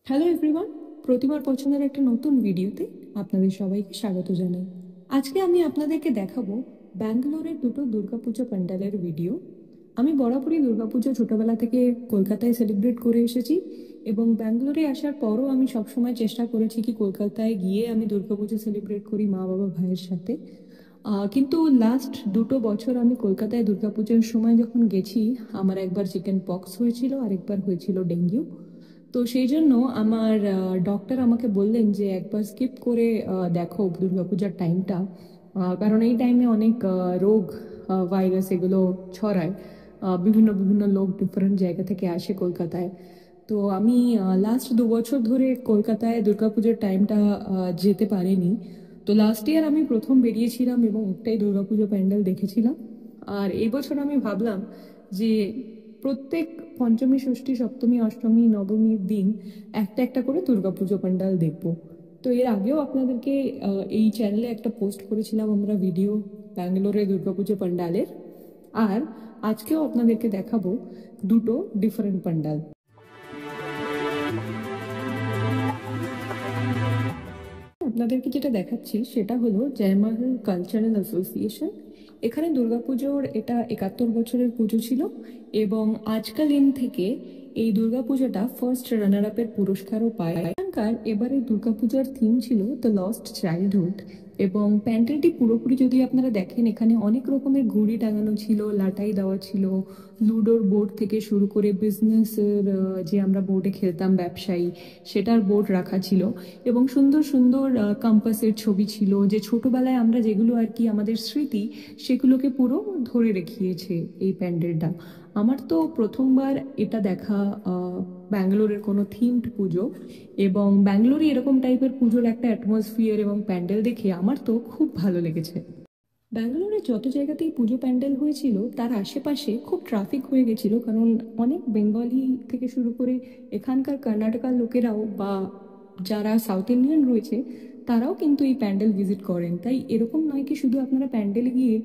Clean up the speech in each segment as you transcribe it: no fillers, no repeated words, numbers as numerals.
Hello everyone, প্রতিমার পছন্দের একটা নতুন ভিডিওতে আপনাদের সবাইকে স্বাগত জানাই। আজকে আমি আপনাদেরকে দেখাবো ব্যাঙ্গালোরের দুটো দুর্গাপুজো প্যান্ডেলের ভিডিও। আমি বরাবরই দুর্গাপুজো ছোটবেলা থেকে কলকাতায় সেলিব্রেট করে এসেছি এবং ব্যাঙ্গালোরে আসার পরও আমি সবসময় চেষ্টা করেছি কি কলকাতায় গিয়ে আমি দুর্গাপুজো সেলিব্রেট করি মা বাবা ভাইয়ের সাথে। কিন্তু লাস্ট 2 বছর আমি কলকাতায় দুর্গাপুজোর সময় যখন গেছি, আমার একবার চিকেন পক্স হয়েছিল আর একবার হয়েছিল ডেঙ্গু। তো সেই জন্য আমার ডক্টর আমাকে বললেন যে একবার স্কিপ করে দেখো দুর্গাপূজার টাইমটা, কারণ এই টাইমে অনেক রোগ, ভাইরাস এগুলো ছড়ায়। বিভিন্ন বিভিন্ন লোক ডিফারেন্ট জায়গা থেকে আসে কলকাতায়। তো আমি লাস্ট 2 বছর ধরে কলকাতায় দুর্গাপুজোর টাইমটা যেতে পারিনি। তো লাস্ট ইয়ার আমি প্রথম বেরিয়েছিলাম এবং একটাই দুর্গাপুজো প্যান্ডেল দেখেছিলাম। আর এই বছর আমি ভাবলাম যে প্রত্যেক পঞ্চমী, ষষ্ঠী, সপ্তমী, অষ্টমী, নবমীর দিন একটা একটা করে দুর্গাপুজো প্যান্ডেল দেখব। তো এর আগেও আপনাদেরকে এই চ্যানেলে একটা পোস্ট করেছিলাম আমরা ভিডিও ব্যাঙ্গালোরের দুর্গাপুজো প্যান্ডেলের। আর আজকেও আপনাদেরকে দেখাবো দুটো ডিফারেন্ট প্যান্ডেল। আপনাদেরকে যেটা দেখাচ্ছি সেটা হলো জয়মাহল কালচারাল অ্যাসোসিয়েশন। এখানে দুর্গাপুজোর এটা 71 বছরের পুজো ছিল এবং আজকালীন থেকে এই দুর্গাপুজোটা ফার্স্ট রানার আপের পুরস্কারও পায়। এখানকার এবারে দুর্গাপূজার থিম ছিল দ্য লস্ট চাইল্ডহুড এবং প্যান্ডেলটি পুরোপুরি যদি আপনারা দেখেন, এখানে অনেক রকমের ঘুড়ি টাঙানো ছিল, লাটাই দেওয়া ছিল, লুডোর বোর্ড থেকে শুরু করে বিজনেসের যে আমরা বোর্ডে খেলতাম ব্যবসায়ী, সেটার বোর্ড রাখা ছিল এবং সুন্দর সুন্দর কম্পাসের ছবি ছিল, যে ছোটবেলায় আমরা যেগুলো আর কি আমাদের স্মৃতি সেগুলোকে পুরো ধরে রেখিয়েছে এই প্যান্ডেলটা। আমার তো প্রথমবার এটা দেখা ব্যাঙ্গালোরের কোনো থিমড পুজো, এবং ব্যাঙ্গালোরে এরকম টাইপের পুজোর একটা অ্যাটমসফিয়ার এবং প্যান্ডেল দেখে আমার তো খুব ভালো লেগেছে। ব্যাঙ্গালোরে যত জায়গাতেই পুজো প্যান্ডেল হয়েছিল তার আশেপাশে খুব ট্রাফিক হয়ে গেছিল, কারণ অনেক বেঙ্গলি থেকে শুরু করে এখানকার কর্ণাটকার লোকেরাও বা যারা সাউথ ইন্ডিয়ান রয়েছে তারাও কিন্তু এই প্যান্ডেল ভিজিট করেন। তাই এরকম নয় কি শুধু আপনারা প্যান্ডেলে গিয়ে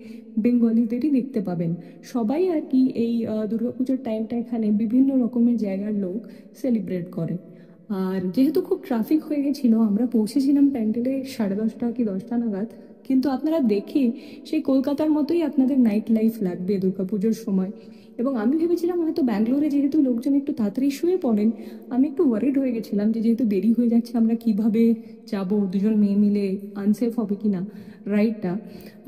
বেঙ্গলিদেরই দেখতে পাবেন, সবাই আর কি এই দুর্গাপুজোর টাইমটা এখানে বিভিন্ন রকমের জায়গার লোক সেলিব্রেট করে। আর যেহেতু খুব ট্রাফিক হয়ে গেছিলো, আমরা পৌঁছেছিলাম প্যান্ডেলে 10:30 কি 10টা নাগাদ, কিন্তু আপনারা দেখে সেই কলকাতার মতোই আপনাদের নাইট লাইফ লাগবে দুর্গাপুজোর সময়। এবং আমি ভেবেছিলাম হয়তো ব্যাঙ্গালোরে যেহেতু লোকজন একটু তাড়াতাড়ি শুয়ে পড়েন, আমি একটু ওয়ারিড হয়ে গেছিলাম যে যেহেতু দেরি হয়ে যাচ্ছে আমরা কিভাবে যাব, দুজন মেয়ে মিলে আনসেফ হবে কিনা রাইডটা।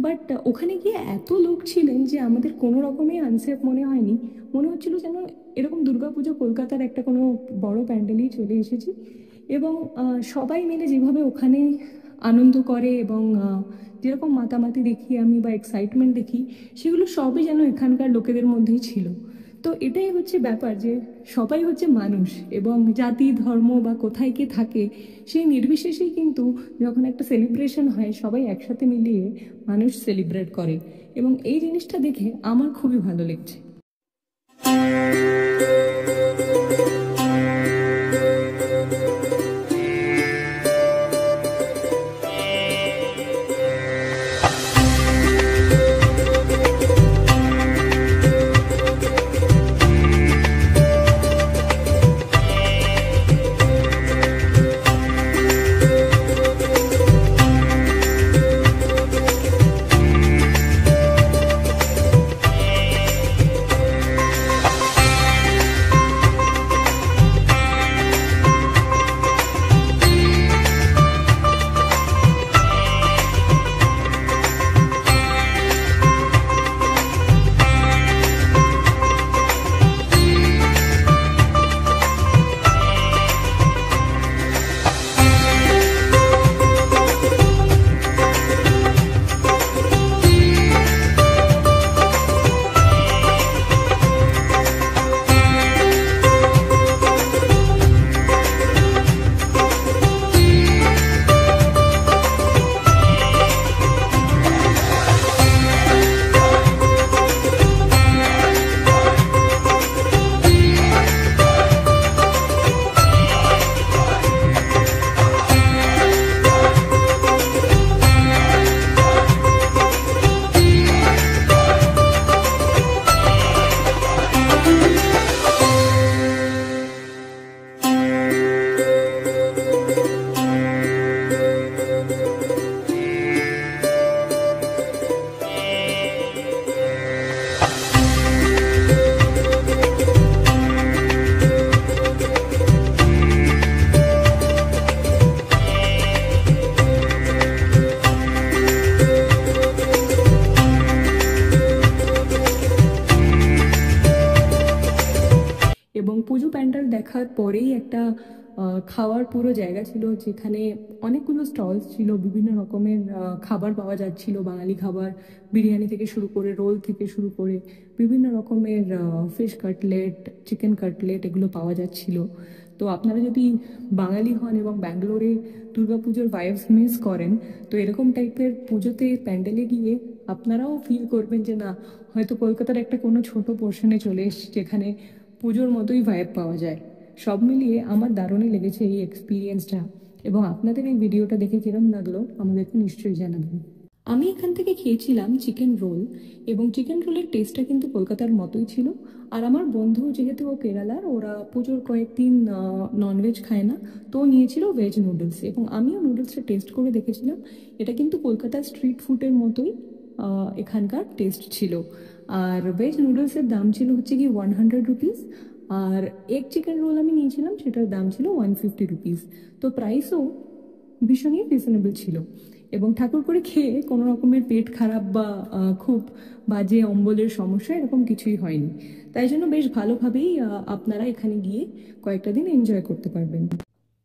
বাট ওখানে গিয়ে এত লোক ছিলেন যে আমাদের কোনো রকমই আনসেফ মনে হয়নি। মনে হচ্ছিল যেন এরকম দুর্গাপুজো কলকাতার একটা কোনো বড় প্যান্ডেলেই চলে এসেছি। এবং সবাই মিলে যেভাবে ওখানে আনন্দ করে এবং যেরকম মাতামাতি দেখি আমি বা এক্সাইটমেন্ট দেখি, সেগুলো সবই যেন এখানকার লোকেদের মধ্যেই ছিল। তো এটাই হচ্ছে ব্যাপার যে সবাই হচ্ছে মানুষ, এবং জাতি ধর্ম বা কোথায় কে থাকে সেই নির্বিশেষেই কিন্তু যখন একটা সেলিব্রেশন হয় সবাই একসাথে মিলিয়ে মানুষ সেলিব্রেট করে, এবং এই জিনিসটা দেখে আমার খুবই ভালো লেগেছে। দেখার পরেই একটা খাওয়ার পুরো জায়গা ছিল, যেখানে অনেকগুলো স্টলস ছিল, বিভিন্ন রকমের খাবার পাওয়া যাচ্ছিল, বাঙালি খাবার, বিরিয়ানি থেকে শুরু করে, রোল থেকে শুরু করে বিভিন্ন রকমের ফিশ কাটলেট, চিকেন কাটলেট এগুলো পাওয়া যাচ্ছিল। তো আপনারা যদি বাঙালি হন এবং ব্যাঙ্গালোরে দুর্গাপুজোর ভাইবস মিস করেন, তো এরকম টাইপের পুজোতে প্যান্ডেলে গিয়ে আপনারাও ফিল করবেন যে না, হয়তো কলকাতার একটা কোনো ছোট পোর্শনে চলে এসেছি যেখানে পুজোর মতোই ভাইব পাওয়া যায়। সব মিলিয়ে আমার দারুণই লেগেছে এই এক্সপিরিয়েন্সটা, এবং আপনাদের এই ভিডিওটা দেখে কিরম লাগলো আমাদেরকে নিশ্চয়ই জানাবেন। আমি এখান থেকে খেয়েছিলাম চিকেন রোল, এবং চিকেন রোলের টেস্টটা কিন্তু কলকাতার মতোই ছিল। আর আমার বন্ধু, যেহেতু ও কেরালার, ওরা পুজোর কয়েকদিন ননভেজ খায় না, তো নিয়েছিল ভেজ নুডলস, এবং আমিও নুডলসটা টেস্ট করে দেখেছিলাম। এটা কিন্তু কলকাতার স্ট্রিট ফুডের মতোই এখানকার টেস্ট ছিল। আর ভেজ নুডলসের দাম ছিল হচ্ছে কি 100 রুপিস, আর এগ চিকেন রোল আমি নিয়েছিলাম, সেটার দাম ছিল 150 রুপিস। তো প্রাইসও ভীষণই রিজনেবল ছিল, এবং ঠাকুর করে খেয়ে কোনো রকমের পেট খারাপ বা খুব বাজে অম্বলের সমস্যা এরকম কিছুই হয়নি। তাই জন্য বেশ ভালোভাবেই আপনারা এখানে গিয়ে কয়েকটা দিন এনজয় করতে পারবেন।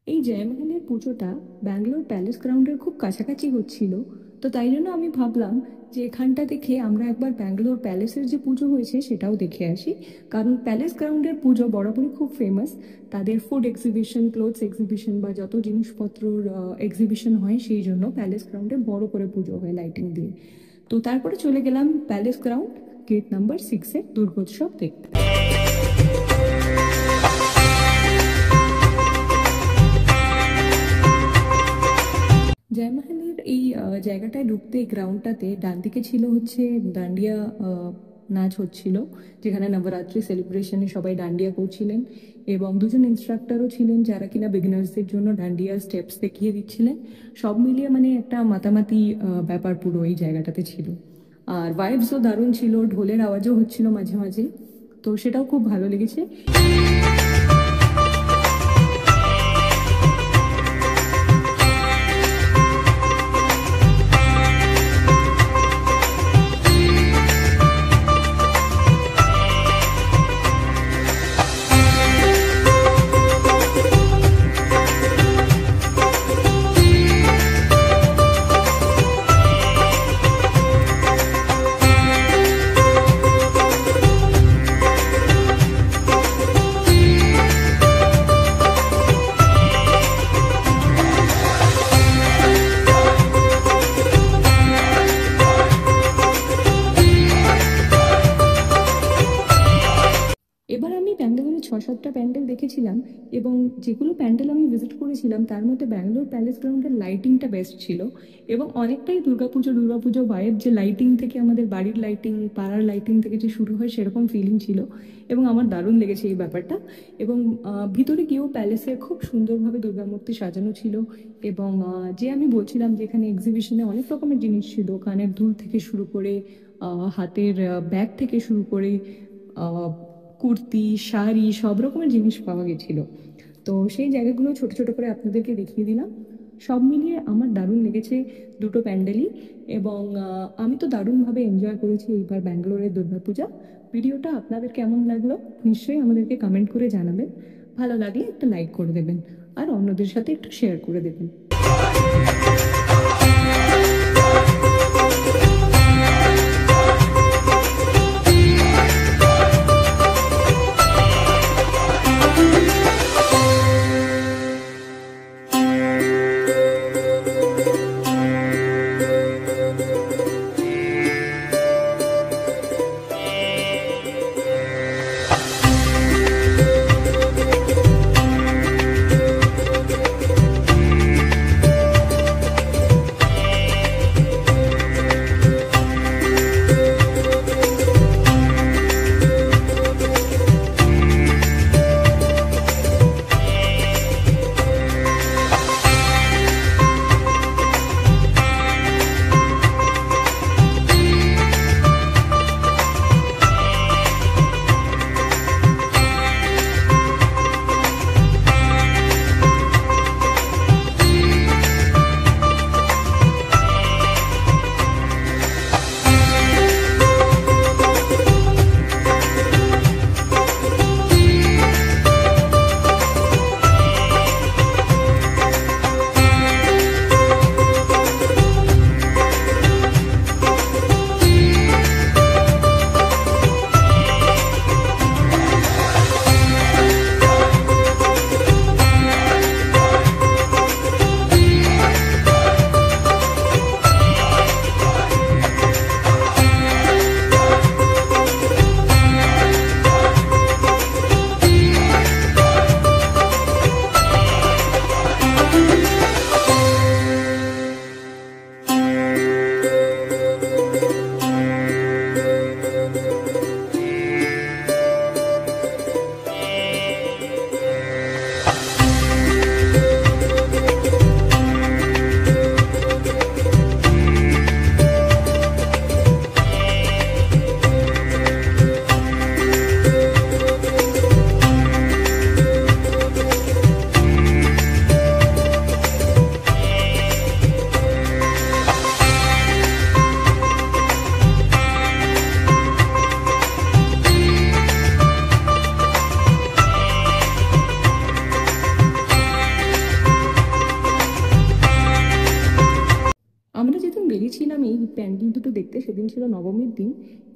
এই জয়মহলের পুজোটা ব্যাঙ্গালোর প্যালেস গ্রাউন্ডের খুব কাছাকাছি হচ্ছিল, তো তাই জন্য আমি ভাবলাম যে এখানটা দেখে আমরা একবার ব্যাঙ্গালোর প্যালেসের যে পুজো হয়েছে সেটাও দেখে আসি। কারণ প্যালেস গ্রাউন্ডের পুজো বরাবরই খুব ফেমাস, তাদের ফুড এক্সিবিশন, ক্লোথস এক্সিবিশন বা যত জিনিসপত্রর এক্সিবিশন হয়, সেই জন্য প্যালেস গ্রাউন্ডে বড় করে পুজো হয় লাইটিং দিয়ে। তো তারপরে চলে গেলাম প্যালেস গ্রাউন্ড গেট নাম্বার 6-এর দুর্গোৎসব দেখতে। জয়মহলের এই জায়গাটায় ঢুকতে, গ্রাউন্ডটাতে ডান দিকে ছিল হচ্ছে ডান্ডিয়া নাচ হচ্ছিল, যেখানে নবরাত্রি সেলিব্রেশনে সবাই ডান্ডিয়া করছিলেন, এবং দুজন ইনস্ট্রাক্টরও ছিলেন যারা কিনা বিগিনার্সদের জন্য ডান্ডিয়ার স্টেপস দেখিয়ে দিচ্ছিলেন। সব মিলিয়ে মানে একটা মাতামাতি ব্যাপার পুরো এই জায়গাটাতে ছিল। আর ভাইবসও দারুণ ছিল, ঢোলের আওয়াজও হচ্ছিল মাঝে মাঝে, তো সেটাও খুব ভালো লেগেছে। এবার আমি ব্যাঙ্গালোরে 6-7টা প্যান্ডেল দেখেছিলাম, এবং যেগুলো প্যান্ডেল আমি ভিজিট করেছিলাম তার মধ্যে ব্যাঙ্গালোর প্যালেস গ্রাউন্ডের লাইটিংটা বেস্ট ছিল, এবং অনেকটাই দুর্গাপুজো ভাইব, যে লাইটিং থেকে আমাদের বাড়ির লাইটিং, পাড়ার লাইটিং থেকে যে শুরু হয় সেরকম ফিলিং ছিল, এবং আমার দারুণ লেগেছে এই ব্যাপারটা। এবং ভিতরে গিয়েও প্যালেসে খুব সুন্দরভাবে দুর্গামূর্তি সাজানো ছিল, এবং যে আমি বলছিলাম যে এখানে এক্সিবিশনে অনেক রকমের জিনিস ছিল, কানের দুল থেকে শুরু করে হাতের ব্যাগ থেকে শুরু করে কুর্তি, শাড়ি, সব রকমের জিনিস পাওয়া গেছিল। তো সেই জায়গাগুলো ছোট ছোট করে আপনাদেরকে দেখিয়ে দিলাম। সব মিলিয়ে আমার দারুণ লেগেছে দুটো প্যান্ডেলই, এবং আমি তো দারুণভাবে এনজয় করেছি এইবার ব্যাঙ্গালোরের দুর্গাপূজা। ভিডিওটা আপনাদের কেমন লাগলো নিশ্চয়ই আমাদেরকে কমেন্ট করে জানাবেন। ভালো লাগলে একটা লাইক করে দেবেন, আর অন্যদের সাথে একটু শেয়ার করে দেবেন। বেরিয়েছিলাম এই প্যান্ডেল দুটো দেখতে। সেদিন ছিল নবমীর দিন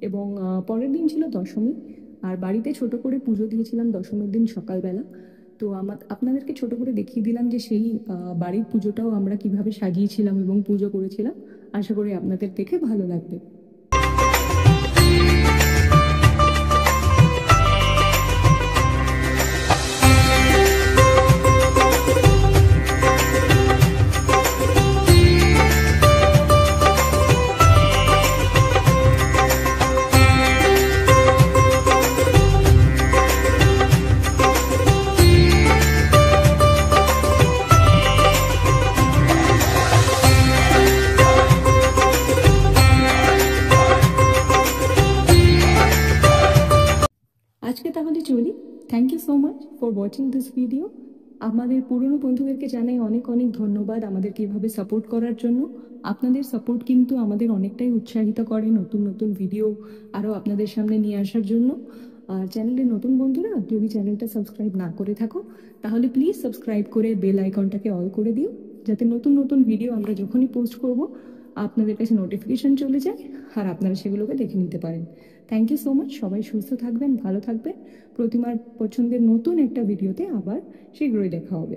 এবং পরের দিন ছিল দশমী। আর বাড়িতে ছোট করে পুজো দিয়েছিলাম দশমীর দিন সকালবেলা। তো আপনাদেরকে ছোট করে দেখিয়ে দিলাম যে সেই বাড়ির পুজোটাও আমরা কিভাবে সাজিয়েছিলাম এবং পুজো করেছিলাম। আশা করি আপনাদের দেখে ভালো লাগবে। আজকে তাহলে চলি। Thank you so much for watching this video. আমাদের পুরনো বন্ধুদেরকে জানাই অনেক অনেক ধন্যবাদ আমাদেরকে এভাবে সাপোর্ট করার জন্য। আপনাদের সাপোর্ট কিন্তু আমাদের অনেকটাই উৎসাহিত করে নতুন নতুন ভিডিও আরও আপনাদের সামনে নিয়ে আসার জন্য। আর চ্যানেলে নতুন বন্ধুরা যদি চ্যানেলটা সাবস্ক্রাইব না করে থাকো তাহলে প্লিজ সাবস্ক্রাইব করে বেল আইকনটাকে অল করে দিও, যাতে নতুন নতুন ভিডিও আমরা যখনই পোস্ট করব আপনাদের কাছে নোটিফিকেশন চলে যায় আর আপনারা সেগুলোকে দেখে নিতে পারেন। Thank you so much. সবাই সুস্থ থাকবেন, ভালো থাকবেন। প্রতিমার পছন্দের নতুন একটা ভিডিওতে আবার শীঘ্রই দেখা হবে।